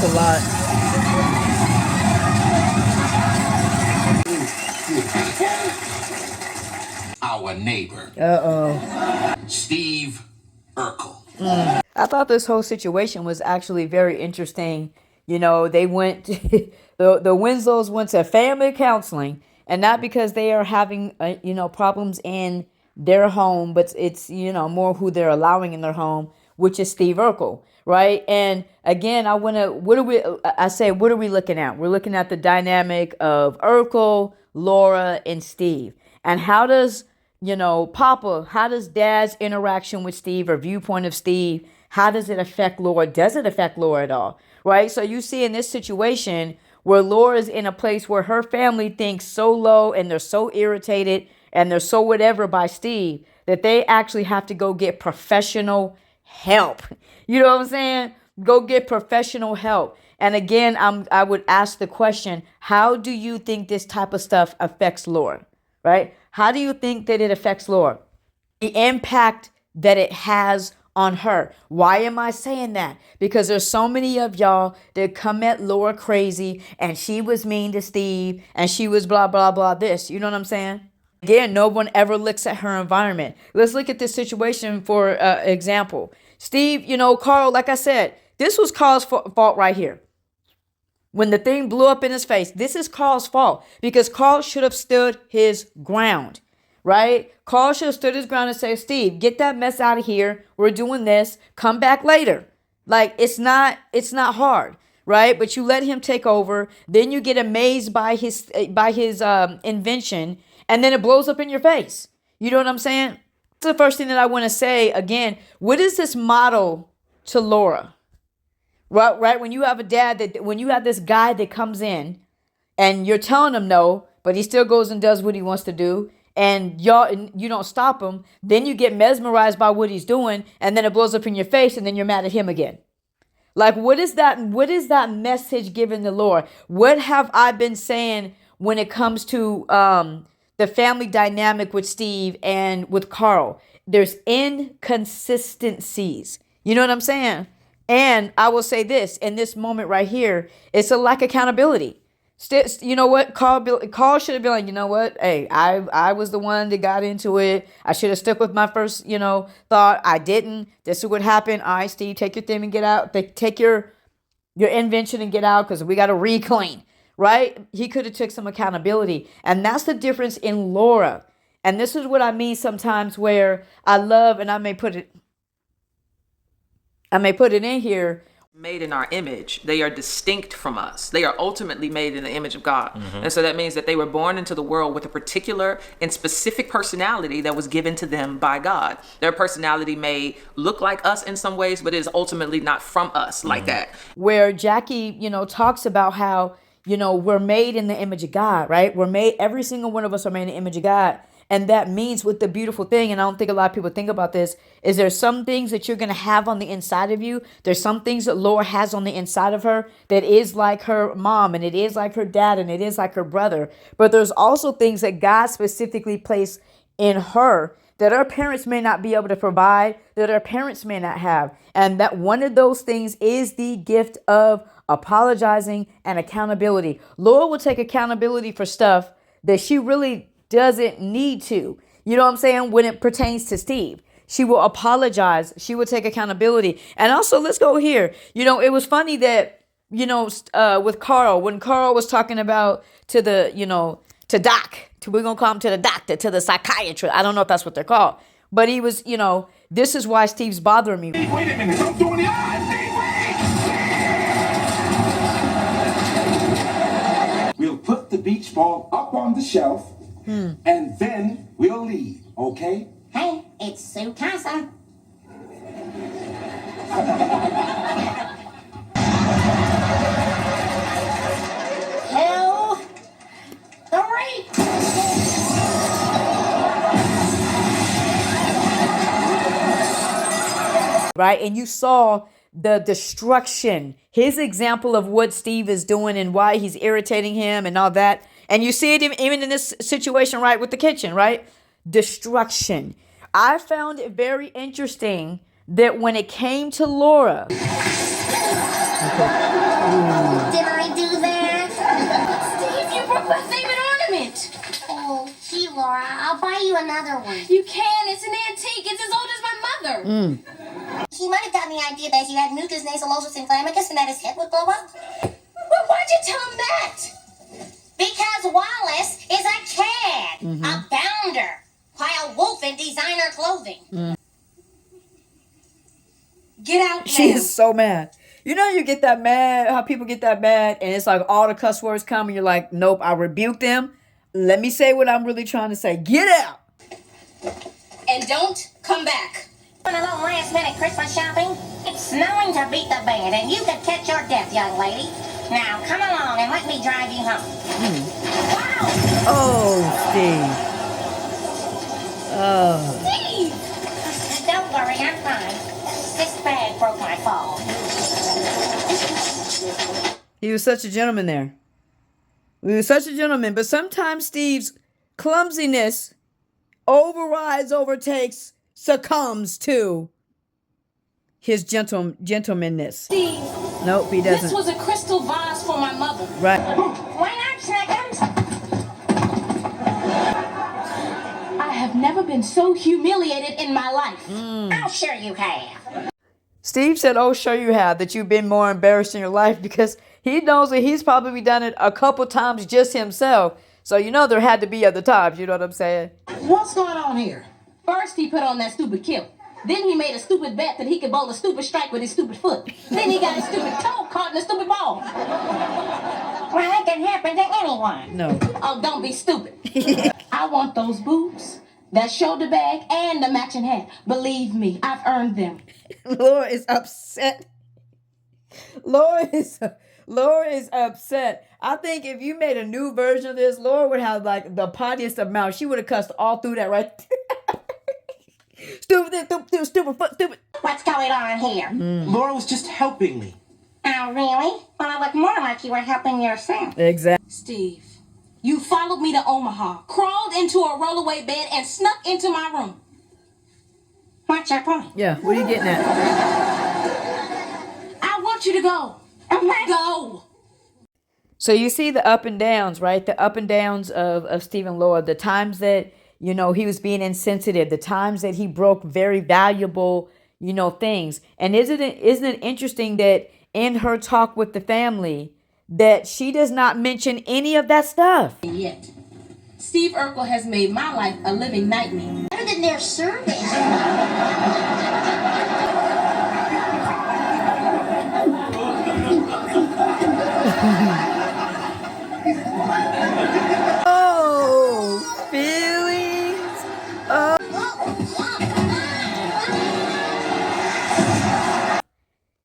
That's a lot. Our neighbor, Steve Urkel. I thought this whole situation was actually very interesting. You know, they went, the Winslows went to family counseling, and not because they are having, problems in their home, but it's, more who they're allowing in their home, which is Steve Urkel, right? And again, what are we looking at? We're looking at the dynamic of Urkel, Laura, and Steve. And how does, how does Dad's interaction with Steve or viewpoint of Steve, how does it affect Laura? Does it affect Laura at all? Right? So you see in this situation where Laura's in a place where her family thinks so low and they're so irritated and they're so whatever by Steve that they actually have to go get professional help. You know what I'm saying? Go get professional help. And again, I would ask the question, how do you think this type of stuff affects Laura? Right? How do you think that it affects Laura? The impact that it has on her. Why am I saying that? Because there's so many of y'all that come at Laura crazy and she was mean to Steve and she was blah, blah, blah, this. You know what I'm saying? Again, no one ever looks at her environment. Let's look at this situation for example. Steve, Carl, like I said, this was Carl's fault right here. When the thing blew up in his face, this is Carl's fault because Carl should have stood his ground, right? Carl should have stood his ground and said, Steve, get that mess out of here. We're doing this. Come back later. Like, it's not hard, right? But you let him take over. Then you get amazed by his invention, and then it blows up in your face. You know what I'm saying? That's the first thing that I want to say. Again, what is this model to Laura? Right? When you have when you have this guy that comes in and you're telling him no, but he still goes and does what he wants to do, and you don't stop him, then you get mesmerized by what he's doing, and then it blows up in your face, and then you're mad at him again. Like, what is that message given to Laura? What have I been saying when it comes to the family dynamic with Steve and with Carl? There's inconsistencies. You know what I'm saying? And I will say this, in this moment right here, it's a lack of accountability. You know what? Carl should have been like, you know what? Hey, I was the one that got into it. I should have stuck with my first, thought. I didn't. This is what happened. All right, Steve, take your thing and get out. Take your invention and get out because we got to reclaim, right? He could have took some accountability. And that's the difference in Laura. And this is what I mean sometimes where I love, and I may put it in here. Made in our image. They are distinct from us. They are ultimately made in the image of God. Mm-hmm. And so that means that they were born into the world with a particular and specific personality that was given to them by God. Their personality may look like us in some ways, but it is ultimately not from us like that. Where Jackie, talks about how, we're made in the image of God, right? Every single one of us are made in the image of God. And that means with the beautiful thing, and I don't think a lot of people think about this, is there's some things that you're going to have on the inside of you. There's some things that Laura has on the inside of her that is like her mom, and it is like her dad, and it is like her brother. But there's also things that God specifically placed in her that her parents may not be able to provide, that her parents may not have. And that one of those things is the gift of apologizing and accountability. Laura will take accountability for stuff that she really doesn't need to. You know what I'm saying? When it pertains to Steve, she will apologize. She will take accountability. And also, let's go here. It was funny that, with Carl, when Carl was talking about to the, to Doc, we're going to call him to the doctor, to the psychiatrist. I don't know if that's what they're called. But he was, this is why Steve's bothering me. Wait a minute. I'm doing the eyes. We'll put the beach ball up on the shelf. And then we'll leave, okay? Hey, it's Sue Casa. 2, 3. Right? And you saw the destruction, his example of what Steve is doing and why he's irritating him and all that. And you see it even in this situation, right, with the kitchen, right? Destruction. I found it very interesting that when it came to Laura, Did I do that? Steve, you broke my favorite ornament. Oh, gee, Laura, I'll buy you another one. You can. It's an antique. It's as old as my mother. He might have gotten the idea that he had mucus nasalosis inflammicus and that his head would blow up. Well, why'd you tell him that? Because Wallace is a cad, a bounder, while Wolf in designer clothing. Get out now. She is so mad. You know, you get that mad, how people get that mad, and it's like all the cuss words come, and you're like, nope, I rebuke them. Let me say what I'm really trying to say. Get out. And don't come back. On a little last-minute Christmas shopping, it's snowing to beat the band, and you could catch your death, young lady. Now, come along and let me drive you home. Wow! Oh, Steve. Oh. Steve! Don't worry, I'm fine. This bag broke my fall. He was such a gentleman there. He was such a gentleman, but sometimes Steve's clumsiness overrides, overtakes, succumbs to his gentlemanness. Steve, Nope, he doesn't. this was a crystal vase for my mother. Right. Why not, Snickers? I have never been so humiliated in my life. I'm sure you have. Steve said, oh, sure you have, that you've been more embarrassed in your life, because he knows that he's probably done it a couple times just himself. So, you know, there had to be other times. You know what I'm saying? What's going on here? First, he put on that stupid kilt. Then he made a stupid bet that he could bowl a stupid strike with his stupid foot. Then he got his stupid toe caught in a stupid ball. Well, it can happen to anyone. No. Oh, don't be stupid. I want those boots, that shoulder bag, and the matching hat. Believe me, I've earned them. Laura is upset. Laura is upset. I think if you made a new version of this, Laura would have like the pottiest of mouth. She would have cussed all through that right there. Stupid, stupid foot, stupid. What's going on here? Laura was just helping me. Oh, really? Well, it looked more like you were helping yourself. Exactly. Steve, you followed me to Omaha, crawled into a rollaway bed, and snuck into my room. What's your point? Yeah, what are you getting at? I want you to go. Go. So you see the up and downs, right? The up and downs of Steve and Laura. The times that, you know, he was being insensitive. The times that he broke very valuable, you know, things. And isn't it interesting that in her talk with the family that she does not mention any of that stuff? Yet, Steve Urkel has made my life a living nightmare. Better than their service. Oh, feelings.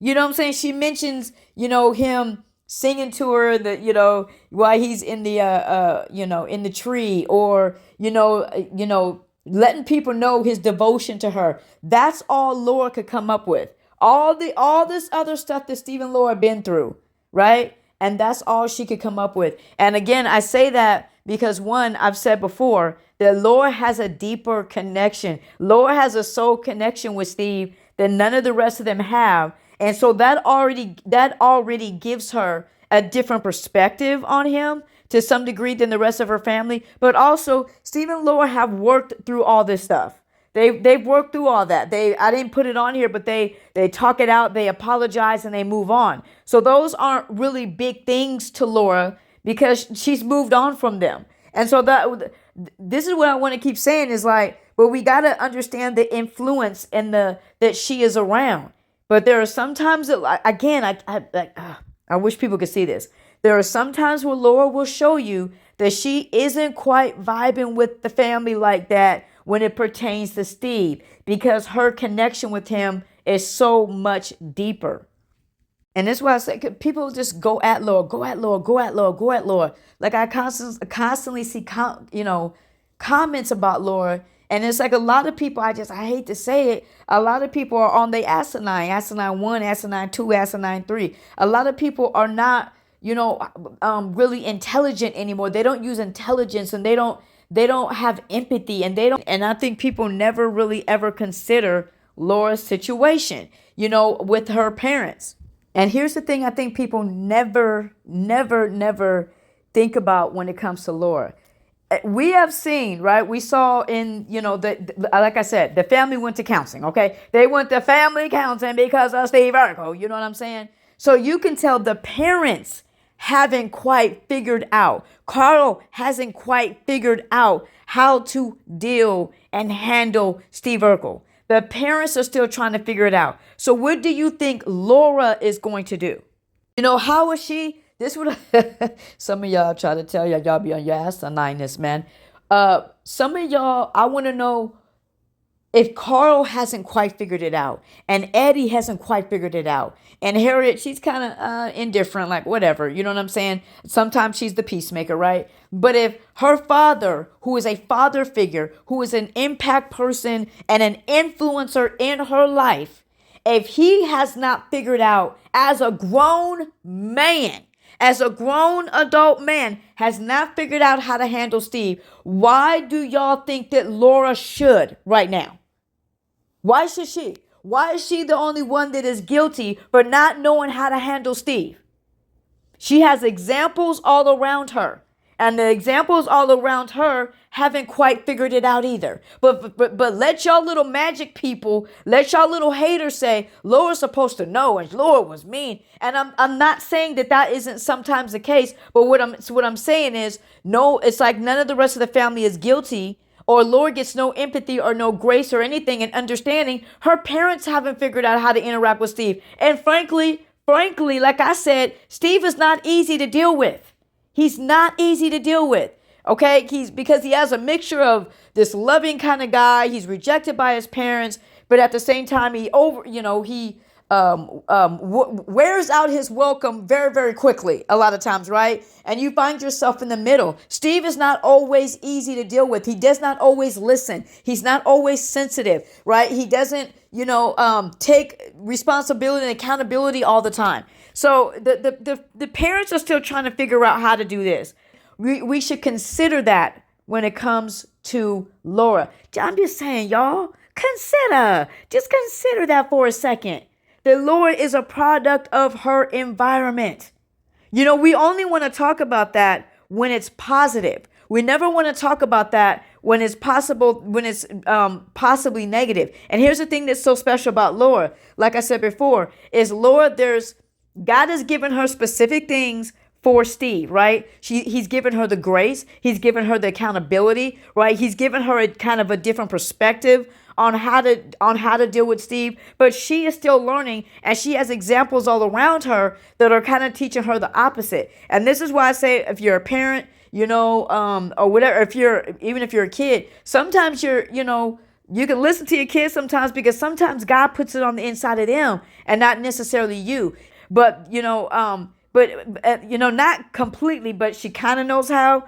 You know what I'm saying? She mentions, you know, him singing to her that, you know, while he's in the you know, in the tree, or you know, letting people know his devotion to her. That's all Laura could come up with. All this other stuff that Steve and Laura been through, right? And that's all she could come up with. And again, I say that because one, I've said before that Laura has a deeper connection. Laura has a soul connection with Steve that none of the rest of them have. And so that already gives her a different perspective on him to some degree than the rest of her family. But also, Steve and Laura have worked through all this stuff. They've worked through all that. I didn't put it on here, but they talk it out, they apologize, and they move on. So those aren't really big things to Laura because she's moved on from them. And so this is what I want to keep saying is like, but we got to understand the influence and that she is around. But there are some times that, again, I wish people could see this. There are some times where Laura will show you that she isn't quite vibing with the family like that when it pertains to Steve, because her connection with him is so much deeper. And that's why I say people just go at Laura, go at Laura, go at Laura, go at Laura. Like I constantly see comments about Laura. And it's like a lot of people, I hate to say it, a lot of people are on the asinine 1, asinine 2, asinine 3. A lot of people are not, really intelligent anymore. They don't use intelligence, and they don't have empathy, and I think people never really ever consider Laura's situation, with her parents. And here's the thing I think people never think about when it comes to Laura. We have seen, right? We saw in, like I said, the family went to counseling, okay? They went to family counseling because of Steve Urkel. You know what I'm saying? So you can tell the parents haven't quite figured out. Carl hasn't quite figured out how to deal and handle Steve Urkel. The parents are still trying to figure it out. So what do you think Laura is going to do? How is she? This would some of y'all try to tell y'all be on your asinineness, man. Some of y'all, I want to know if Carl hasn't quite figured it out, and Eddie hasn't quite figured it out, and Harriet, she's kind of indifferent, like whatever. You know what I'm saying? Sometimes she's the peacemaker, right? But if her father, who is a father figure, who is an impact person and an influencer in her life, if he has not figured out as a grown man, as a grown adult man, has not figured out how to handle Steve, why do y'all think that Laura should right now? Why should she? Why is she the only one that is guilty for not knowing how to handle Steve? She has examples all around her. And the examples all around her haven't quite figured it out either. But let y'all little magic people, let y'all little haters say, Laura's supposed to know and Laura was mean. And I'm not saying that isn't sometimes the case. But what I'm saying is, no, it's like none of the rest of the family is guilty, or Laura gets no empathy or no grace or anything and understanding. Her parents haven't figured out how to interact with Steve. And frankly, like I said, Steve is not easy to deal with. He's not easy to deal with, okay? Because he has a mixture of this loving kind of guy. He's rejected by his parents, but at the same time, he wears out his welcome very, very quickly a lot of times, right? And you find yourself in the middle. Steve is not always easy to deal with. He does not always listen. He's not always sensitive, right? He doesn't, take responsibility and accountability all the time. So the parents are still trying to figure out how to do this. We should consider that when it comes to Laura. I'm just saying, y'all, just consider that for a second. That Laura is a product of her environment. We only want to talk about that when it's positive. We never want to talk about that when it's possibly negative. And here's the thing that's so special about Laura. Like I said before, is Laura, God has given her specific things for Steve, right? He's given her the grace. He's given her the accountability, right? He's given her a kind of a different perspective on how to deal with Steve, but she is still learning, and she has examples all around her that are kind of teaching her the opposite. And this is why I say, if you're a parent, or whatever, even if you're a kid, sometimes you can listen to your kids sometimes, because sometimes God puts it on the inside of them and not necessarily you. But not completely, but she kind of knows how.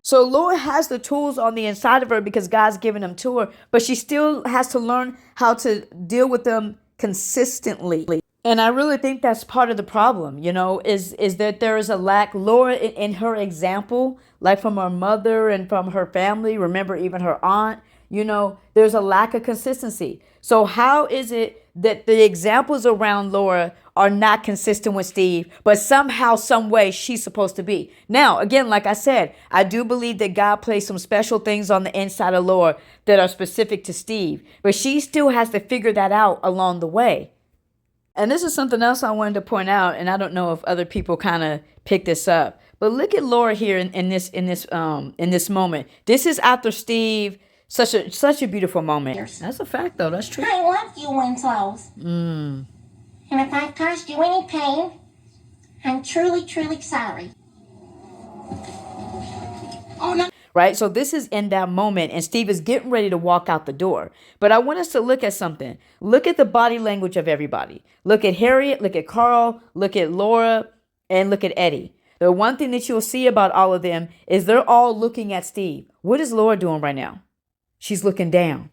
So Laura has the tools on the inside of her because God's given them to her, but she still has to learn how to deal with them consistently. And I really think that's part of the problem, is that there is a lack. Laura, in her example, like from her mother and from her family, remember even her aunt, there's a lack of consistency. So how is it that the examples around Laura are not consistent with Steve, but somehow, some way she's supposed to be? Now, again, like I said, I do believe that God placed some special things on the inside of Laura that are specific to Steve, but she still has to figure that out along the way. And this is something else I wanted to point out, and I don't know if other people kind of pick this up, but look at Laura here in this moment. This is after Steve. Such a beautiful moment. That's a fact, though. That's true. I love you, Winslows. And if I've caused you any pain, I'm truly, truly sorry. Oh, no. Right? So this is in that moment, and Steve is getting ready to walk out the door. But I want us to look at something. Look at the body language of everybody. Look at Harriet, look at Carl, look at Laura, and look at Eddie. The one thing that you'll see about all of them is they're all looking at Steve. What is Laura doing right now? She's looking down.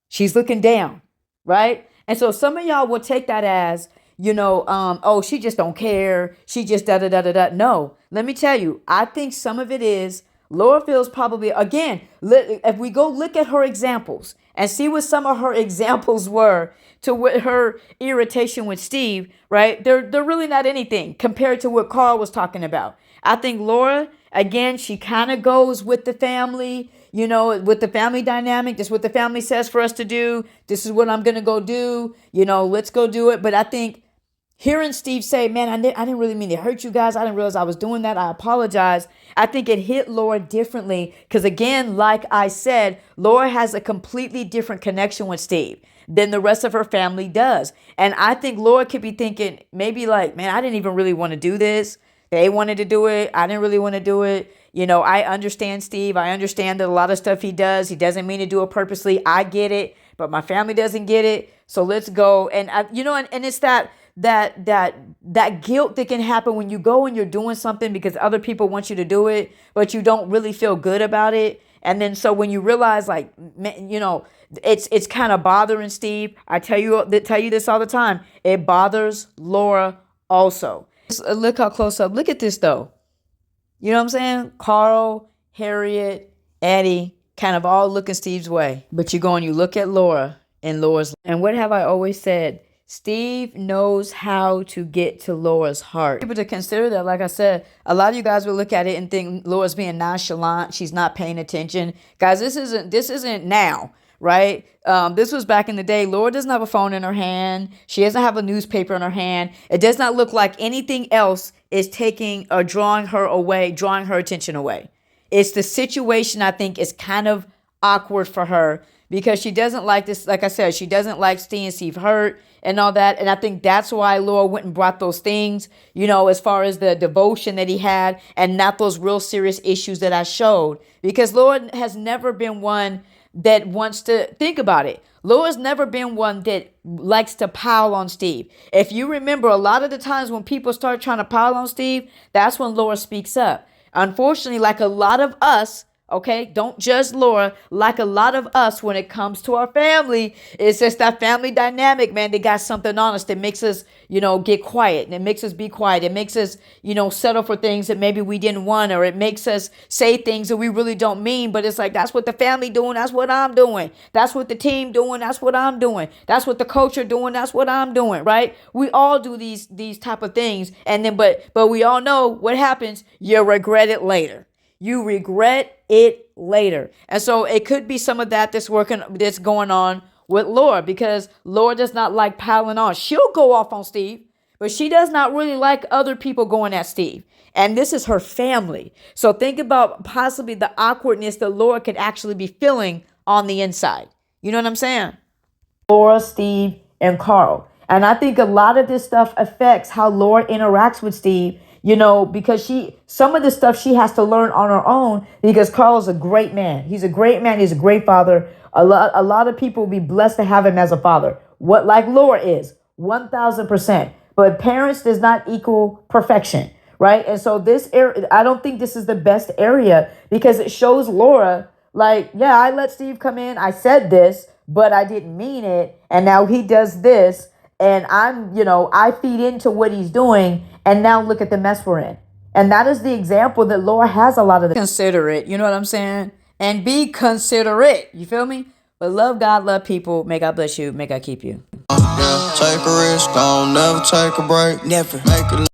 She's looking down, right? And so some of y'all will take that as, she just don't care. She just da-da-da-da-da. No, let me tell you, I think some of it is Laura feels probably, again, if we go look at her examples and see what some of her examples were to what her irritation with Steve, right? They're really not anything compared to what Carl was talking about. I think Laura, again, she kind of goes with the family, with the family dynamic. This is what the family says for us to do. This is what I'm going to go do. Let's go do it. But I think hearing Steve say, man, I didn't really mean to hurt you guys. I didn't realize I was doing that. I apologize. I think it hit Laura differently because, again, like I said, Laura has a completely different connection with Steve than the rest of her family does. And I think Laura could be thinking maybe like, man, I didn't even really want to do this. They wanted to do it. I didn't really want to do it. I understand Steve. I understand that a lot of stuff he doesn't mean to do it purposely. I get it, but my family doesn't get it. So let's go. And and it's that guilt that can happen when you go and you're doing something because other people want you to do it, but you don't really feel good about it. And then so when you realize, like, it's kind of bothering Steve. I tell you this all the time. It bothers Laura also. Look how close up. Look at this though. You know what I'm saying? Carl, Harriet, Addie, kind of all looking Steve's way. But you go and you look at Laura and Laura's. And what have I always said? Steve knows how to get to Laura's heart. People to consider that, like I said, a lot of you guys will look at it and think Laura's being nonchalant. She's not paying attention. Guys, this isn't now, right? This was back in the day. Laura doesn't have a phone in her hand. She doesn't have a newspaper in her hand. It does not look like anything else is taking or drawing her attention away. It's the situation, I think, is kind of awkward for her because she doesn't like this. Like I said, she doesn't like seeing Steve hurt and all that. And I think that's why Laura went and brought those things, as far as the devotion that he had and not those real serious issues that I showed. Because Laura has never been one that wants to think about it. Laura's never been one that likes to pile on Steve. If you remember, a lot of the times when people start trying to pile on Steve, that's when Laura speaks up. Unfortunately, like a lot of us, okay, don't judge Laura, like a lot of us when it comes to our family, it's just that family dynamic, man. They got something on us that makes us, get quiet, and it makes us be quiet. It makes us, settle for things that maybe we didn't want, or it makes us say things that we really don't mean, but it's like, that's what the family doing. That's what I'm doing. That's what the team doing. That's what I'm doing. That's what the coach are doing. That's what I'm doing, right? We all do these type of things. And then, but we all know what happens. You regret it later. You regret it later. And so it could be some of that's going on with Laura because Laura does not like piling on. She'll go off on Steve, but she does not really like other people going at Steve. And this is her family. So think about possibly the awkwardness that Laura could actually be feeling on the inside. You know what I'm saying? Laura, Steve, and Carl. And I think a lot of this stuff affects how Laura interacts with Steve, because some of the stuff she has to learn on her own because Carl's a great man. He's a great man. He's a great father. A lot of people will be blessed to have him as a father. Like Laura is, 1,000%. But parents does not equal perfection, right? And so this area, I don't think this is the best area because it shows Laura like, yeah, I let Steve come in. I said this, but I didn't mean it. And now he does this. And I feed into what he's doing. And now look at the mess we're in. And that is the example that Laura has a lot of. Considerate, you know what I'm saying? And be considerate, you feel me? But love God, love people. May God bless you. May God keep you. Take a risk, don't never take a break. Never. Make a